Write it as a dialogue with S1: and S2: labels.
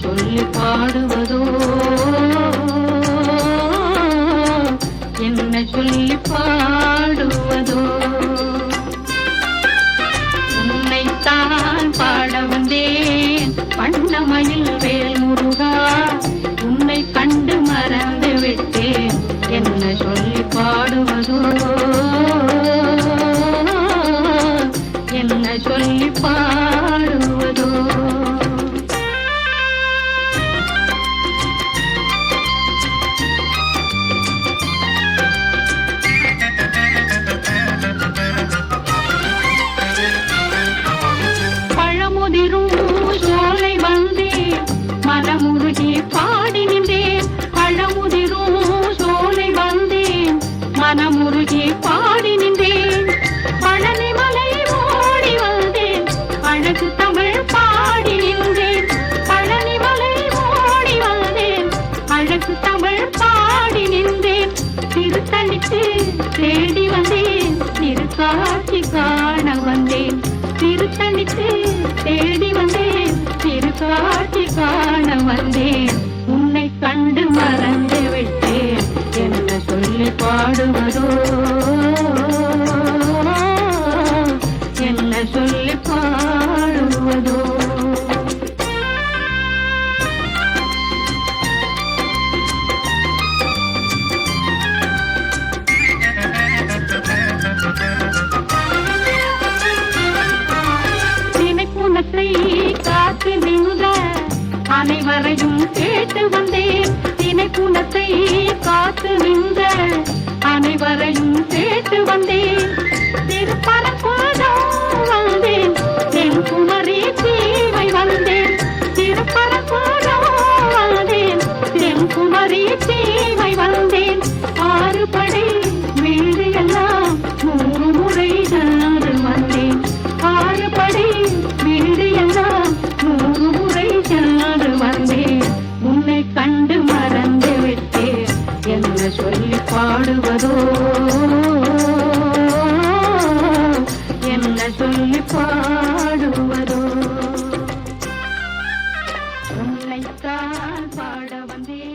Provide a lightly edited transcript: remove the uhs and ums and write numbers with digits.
S1: சொல்லி பாடுவதோ, என்ன சொல்லி பாடுவதோ. உன்னைத்தான் பாட வந்தேன் வண்ணமயில் வேல் முருகா, உன்னை கண்டு மறந்து விட்டேன், என்ன சொல்லி பாடுவதோ, என்ன சொல்லி பாடுவதோ. பழமுதிரும் சோலை வந்தேன் மனமுருகி பாடி நின்றேன், பழமுதிரும் சோலை வந்தேன் மனமுருகி பாடி நின்றேன். பழனிமலை ஓடி வந்தேன் அழகு தமிழ் பாடி நின்றேன், பழனிமலை ஓடி வந்தேன் அழகு தமிழ் பாடி நின்றேன். திருத்தணிக்கு தேடி வந்தேன் திருக்காட்சி காண வந்தேன், திருத்தணிக்கு தேடி வந்தேன் திருக்காட்சி காண வந்தேன். உன்னை கண்டு மறந்து விட்டேன், என்ன சொல்லி பாடுவதோ, என்ன சொல்லி பாடுவதோ. தினைப்புனத்தை காத்து நின்ற அனைவரையும் கேட்டு வந்தேன், தினைப்புனத்தை காத்து நின்ற அனைவரையும் கேட்டு வந்தேன். திருப்பரங்குன்றம் வந்தேன் தென்குமரி தீவை வந்தேன், திருப்பரங்குன்றம் வந்தேன் தென்குமரி தீவை வந்தேன். ஆறு படை வீடு எல்லாம் 100 முறை சென்று வந்தேன், ஆறு படை வீடு எல்லாம் 100 முறை சென்று வந்தேன். உன்னை கண்டு மறந்து விட்டேன், என்ன சொல்லி பாடுவதோ, என்ன சொல்லி பாடுவதோ. உன்னைத்தான் பாட வந்தேன்.